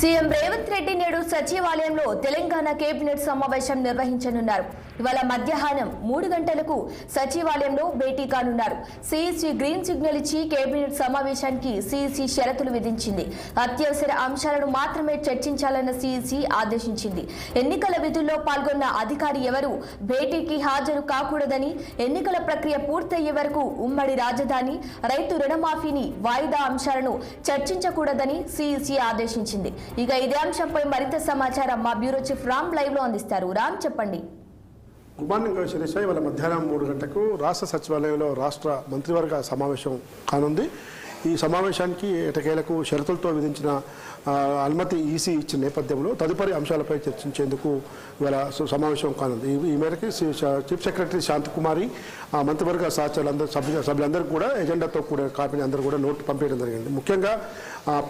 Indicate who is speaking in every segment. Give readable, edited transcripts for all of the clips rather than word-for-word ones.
Speaker 1: CM Revanth Reddy నేడు సచివాలయంలో Telangana cabinet సమావేశం నిర్వహించనున్నారు. ఇవాళ మధ్యాహ్నం 3 గంటలకు సచివాలయంలో భేటీ కానున్నారు. సీఈసీ గ్రీన్ సిగ్నల్ ఇచ్చి కేబినెట్ సమావేశానికి సీఈసీ షరతులు విధించింది. అత్యవసర అంశాలను మాత్రమే చర్చించాలన్న సీఈసీ ఆదేశించింది. ఎన్నికల విధుల్లో పాల్గొన్న అధికారి ఎవరు భేటీకి హాజరు కాకూడదని, ఎన్నికల ప్రక్రియ పూర్తయ్యే వరకు ఉమ్మడి రాజధాని, రైతు రుణమాఫీని వాయిదా అంశాలను చర్చించకూడదని సీఈసీ ఆదేశించింది. ఇక ఇదే అంశంపై మరింత సమాచారం మా బ్యూరో చీఫ్ రామ్ లైవ్ లో అందిస్తారు. రామ్, చెప్పండి.
Speaker 2: Good morning Shirisha. ఇవాళ మధ్యాహ్నం 3 గంటలకు రాష్ట్ర సచివాలయంలో రాష్ట్ర మంత్రివర్గ సమావేశం కానుంది. ఈ సమావేశానికి ఎటకేలకు షరతులతో విధించిన అనుమతి ఈసీ ఇచ్చిన నేపథ్యంలో తదుపరి అంశాలపై చర్చించేందుకు ఇవాళ సమావేశం కానుంది. ఈ మేరకు చీఫ్ సెక్రటరీ శాంతకుమారి మంత్రివర్గ సభ్యులందరూ కూడా ఎజెండాతో కూడా కాపీని అందరూ కూడా నోటు పంపించడం జరిగింది. ముఖ్యంగా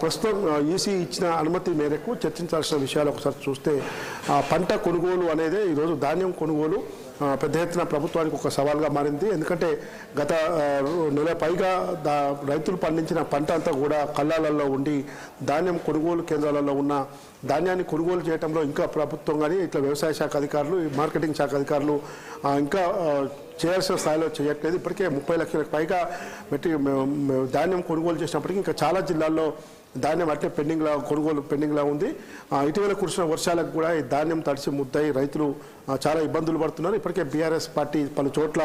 Speaker 2: ప్రస్తుతం ఈసీ ఇచ్చిన అనుమతి మేరకు చర్చించాల్సిన విషయాలు ఒకసారి చూస్తే పంట కొనుగోలు అనేది ఈరోజు ధాన్యం కొనుగోలు పెద్ద ఎత్తున ప్రభుత్వానికి ఒక సవాల్గా మారింది. ఎందుకంటే గత నెల పైగా రైతులు పండించిన పంట అంతా కూడా కళ్ళాలలో ఉండి ధాన్యం కొనుగోలు కేంద్రాలలో ఉన్న ధాన్యాన్ని కొనుగోలు చేయడంలో ఇంకా ప్రభుత్వం కానీ ఇట్లా వ్యవసాయ శాఖ అధికారులు, మార్కెటింగ్ శాఖ అధికారులు ఇంకా చేయాల్సిన స్థాయిలో చేయట్లేదు. ఇప్పటికే 30 లక్షలకు పైగా ధాన్యం కొనుగోలు చేసినప్పటికీ ఇంకా చాలా జిల్లాల్లో ధాన్యం అట్టే కొనుగోలు పెండింగ్లా ఉంది. ఇటీవల కురిసిన వర్షాలకు కూడా ఈ ధాన్యం తడిసి ముద్దయి రైతులు చాలా ఇబ్బందులు పడుతున్నారు. ఇప్పటికే బీఆర్ఎస్ పార్టీ పలు చోట్ల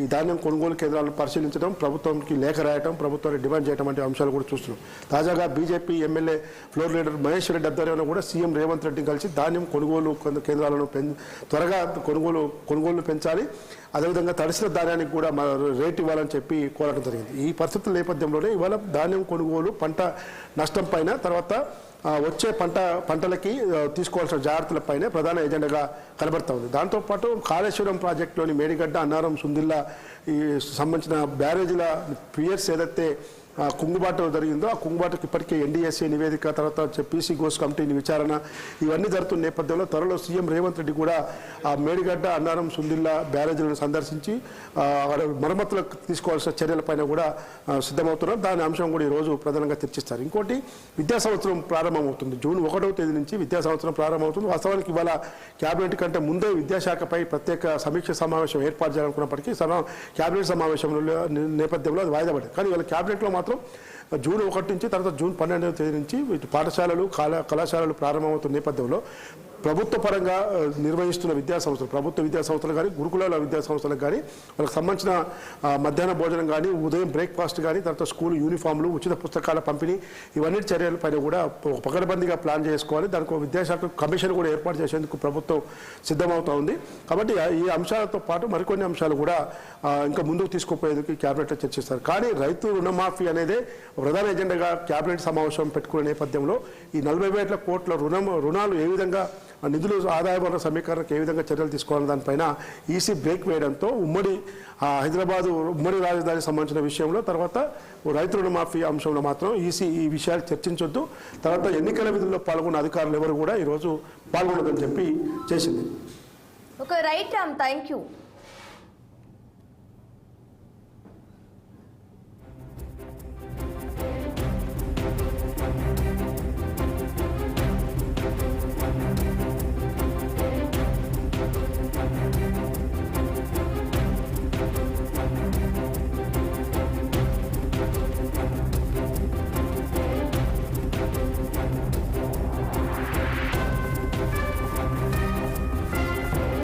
Speaker 2: ఈ ధాన్యం కొనుగోలు కేంద్రాలను పరిశీలించడం, ప్రభుత్వానికి లేఖ రాయడం, ప్రభుత్వాన్ని డిమాండ్ చేయడం వంటి అంశాలు కూడా చూస్తున్నాం. తాజాగా BJP MLA floor leader Mahesh Reddy ఆధ్వర్యంలో కూడా సీఎం రేవంత్ రెడ్డిని కలిసి ధాన్యం కొనుగోలు కేంద్రాలను త్వరగా కొనుగోలు పెంచాలి, అదేవిధంగా తడిసిన ధాన్యానికి కూడా రేటు ఇవ్వాలని చెప్పి కోరడం జరిగింది. ఈ పరిస్థితుల నేపథ్యంలోనే ఇవాళ ధాన్యం కొనుగోలు, పంట నష్టం పైన, తర్వాత వచ్చే పంటలకి తీసుకోవాల్సిన జాగ్రత్తలపైనే ప్రధాన ఎజెండాగా కనబడతా ఉంది. దాంతోపాటు కాళేశ్వరం ప్రాజెక్టులోని మేడిగడ్డ, అన్నారం, సుందిల్లా ఈ సంబంధించిన బ్యారేజీల పియర్స్ ఏదైతే కుంగుబాటు జరిగిందో ఆ కుంగుబాటుకి ఇప్పటికే ఎన్డీఎస్ఏ నివేదిక, తర్వాత పీసీ ఘోష్ కమిటీ విచారణ ఇవన్నీ జరుగుతున్న నేపథ్యంలో త్వరలో సీఎం రేవంత్ రెడ్డి కూడా ఆ మేడిగడ్డ, అన్నారం, సుందిల్లా బ్యారేజీలను సందర్శించి మరమ్మతులకు తీసుకోవాల్సిన చర్యలపైన కూడా సిద్ధమవుతున్నారు. దాని అంశం కూడా ఈరోజు ప్రధానంగా చర్చిస్తారు. ఇంకోటి, విద్యా సంవత్సరం ప్రారంభమవుతుంది. జూన్ 1వ తేదీ నుంచి విద్యా సంవత్సరం ప్రారంభమవుతుంది. వాస్తవానికి ఇవాళ క్యాబినెట్ కంటే ముందే విద్యాశాఖపై ప్రత్యేక సమీక్ష సమావేశం ఏర్పాటు చేయాలనుకున్నప్పటికీ క్యాబినెట్ సమావేశం నేపథ్యంలో అది వాయిదా పడింది. కానీ ఇవాళ క్యాబినెట్లో మాత్రం జూన్ 1 నుంచి తర్వాత జూన్ 12వ తేదీ నుంచి పాఠశాలలు, కళాశాలలు ప్రారంభమవుతున్న నేపథ్యంలో ప్రభుత్వ పరంగా నిర్వహిస్తున్న విద్యా సంస్థలు, ప్రభుత్వ విద్యా సంస్థలు కానీ, గురుకులాల విద్యా సంస్థలకు కానీ, వాళ్ళకి సంబంధించిన మధ్యాహ్న భోజనం కానీ, ఉదయం బ్రేక్ఫాస్ట్ కానీ, తర్వాత స్కూల్ యూనిఫామ్లు, ఉచిత పుస్తకాల పంపిణీ ఇవన్నీ చర్యలపైన కూడా పకడ్బందీగా ప్లాన్ చేసుకోవాలి. దానికి విద్యాశాఖ కమిషన్ కూడా ఏర్పాటు చేసేందుకు ప్రభుత్వం సిద్ధమవుతూ ఉంది. కాబట్టి ఈ అంశాలతో పాటు మరికొన్ని అంశాలు కూడా ఇంకా ముందుకు తీసుకుపోయేందుకు క్యాబినెట్లో చర్చిస్తారు. కానీ రైతు రుణమాఫీ అనేది ప్రధాన ఎజెండాగా క్యాబినెట్ సమావేశం పెట్టుకునే నేపథ్యంలో ఈ 40,000 కోట్ల రుణాలు ఏ విధంగా నిధులు ఆదాయ వనరుల సమీకరణకు ఏ విధంగా చర్యలు తీసుకోవాలని దానిపైన ఈసీ బ్రేక్ వేయడంతో హైదరాబాదు ఉమ్మడి రాజధానికి సంబంధించిన విషయంలో, తర్వాత రైతు రుణమాఫీ అంశంలో మాత్రం ఈసీ ఈ విషయాలు చర్చించొద్దు, తర్వాత ఎన్నికల విధుల్లో పాల్గొన్న అధికారులు ఎవరు కూడా ఈరోజు పాల్గొనదని చెప్పి చేసింది.
Speaker 1: Right Ram, thank you.